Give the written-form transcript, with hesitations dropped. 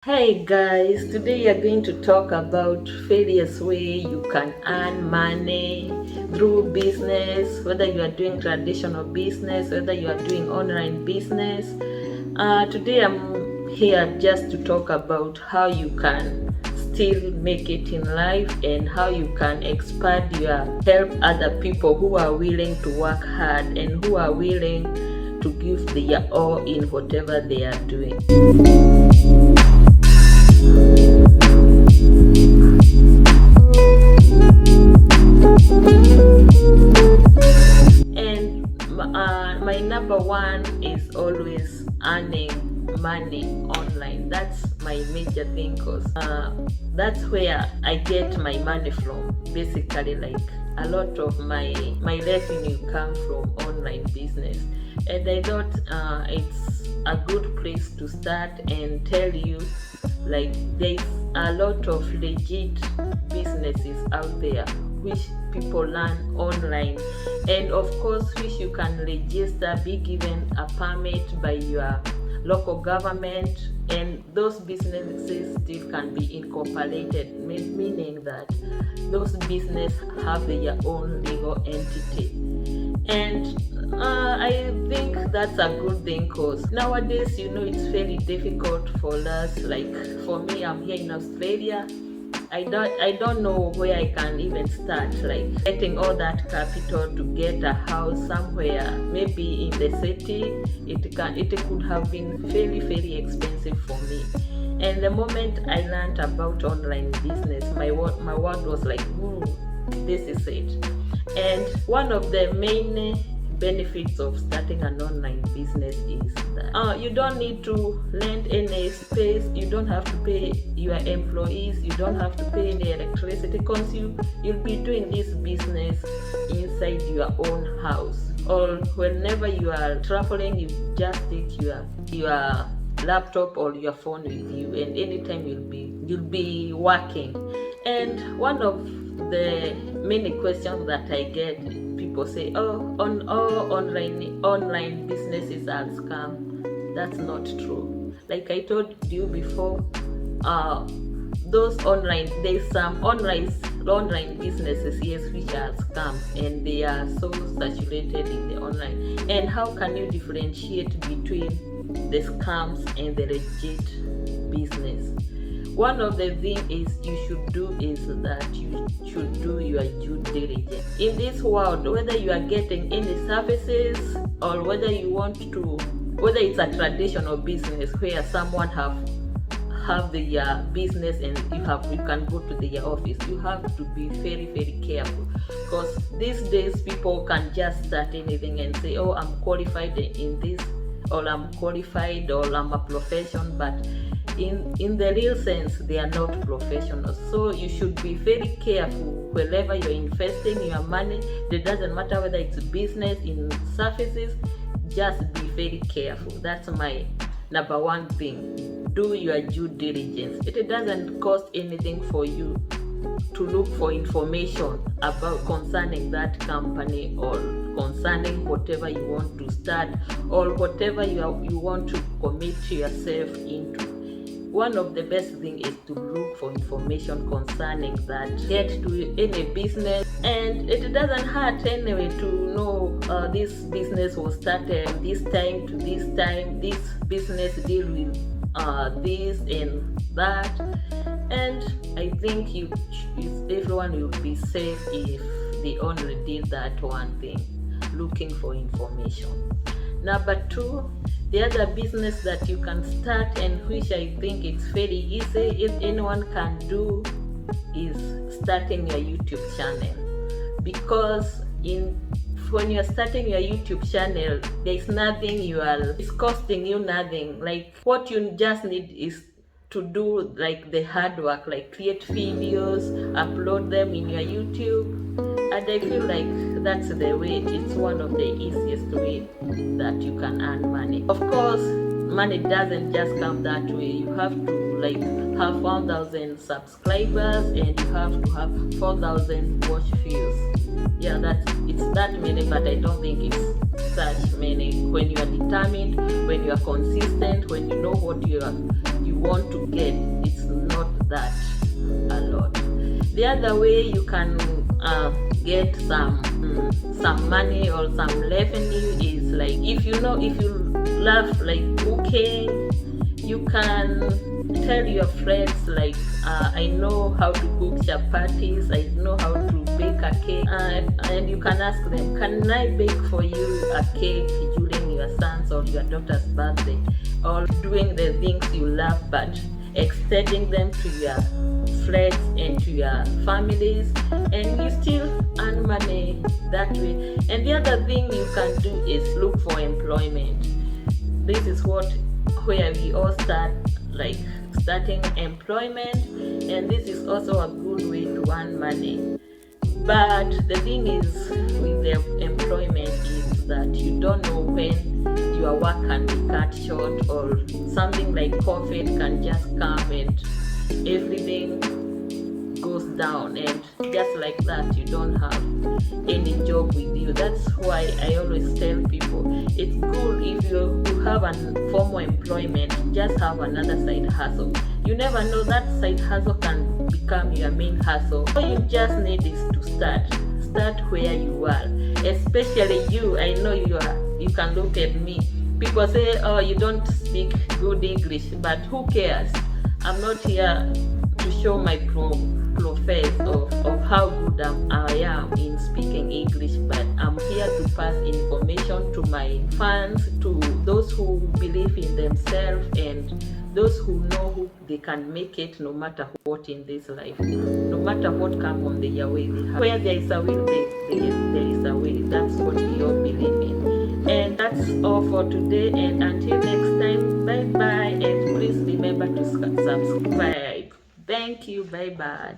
Hi guys, today we are going to talk about various way you can earn money through business, whether you are doing traditional business, whether you are doing online business. Today I'm here just to talk about how you can still make it in life and how you can expand your help other people who are willing to work hard and who are willing to give their all in whatever they are doing. And my number one is always earning money online. That's my major thing because that's where I get my money from. Basically, like a lot of my revenue come from online business, and I thought it's a good place to start and tell you like there's a lot of legit businesses out there which people learn online, and of course which you can register, be given a permit by your local government, and those businesses still can be incorporated, meaning that those businesses have their own legal entity. And I think that's a good thing because nowadays, it's very difficult for us. Like for me, I'm here in Australia. I don't know where I can even start, like getting all that capital to get a house somewhere, maybe in the city. It could have been very expensive for me. And the moment I learned about online business, my world was like, ooh, this is it. And one of the main benefits of starting an online business is that you don't need to rent any space, you don't have to pay your employees, you don't have to pay any electricity because you'll be doing this business inside your own house, or whenever you are traveling, you just take your laptop or your phone with you, and anytime you'll be working. And one of the many questions that I get, people say, oh, on all online businesses are scam. That's not true. Like I told you before, those there's some online businesses, yes, which are scams, and they are so saturated in the online. And how can you differentiate between the scams and the legit business? One of the things you should do is that you should do your due diligence. In this world, whether you are getting any services or whether it's a traditional business where someone have their business and you can go to their office, you have to be very careful, because these days people can just start anything and say, oh, I'm qualified in this, or I'm qualified, or I'm a profession, but in the real sense they are not professionals. So you should be very careful wherever you're investing your money. It doesn't matter whether it's business, in services, just be very careful. That's my number one thing. Do your due diligence. It doesn't cost anything for you to look for information about concerning that company, or concerning whatever you want to start, or whatever you want to commit yourself into. One of the best things is to look for information concerning that. Get to any business, and it doesn't hurt anyway to know this business was started this time to this time, this business deal with this and that. And I think everyone will be safe if they only did that one thing, looking for information. Number two, the other business that you can start, and which I think it's very easy, if anyone can do, is starting your YouTube channel. Because when you're starting your YouTube channel, there's nothing it's costing you nothing. Like what you just need is to do like the hard work, like create videos, upload them in your YouTube. And I feel like that's the way. It's one of the easiest way that you can earn money. Of course, money doesn't just come that way. You have to like have 1,000 subscribers, and you have to have 4,000 watch views. Yeah, it's that many, but I don't think it's such many. When you are determined, when you are consistent, when you know what you want to get, it's not that a lot. The other way you can get some money or some revenue is like, if you love like cooking, you can tell your friends like, I know how to cook chapatis, I know how to bake a cake, and you can ask them, can I bake for you a cake during your son's or your daughter's birthday? Or doing the things you love but extending them to your friends and to your families, and you still earn money that way. And the other thing you can do is look for employment. This is where we all start, like starting employment, and this is also a good way to earn money. But the thing is with the employment is that you don't know when your work can be cut short, or something like COVID can just come and everything goes down, and just like that you don't have any job with you. That's why I always tell people it's good if you have a formal employment, just have another side hustle. You never know, that side hustle can become your main hustle. All you just need is to start where you are. Especially you, I know you can look at me, people say, oh, you don't speak good English, but who cares? I'm not here to show my profess of how good I am in speaking English, but I'm here to pass information to my fans, to those who believe in themselves, and those who know who they can make it no matter what in this life, no matter what comes on their way. Where there is a will, there is a way. That's what we all believe in. And that's all for today, and until next time, bye bye, and please remember to subscribe. Thank you, bye bye.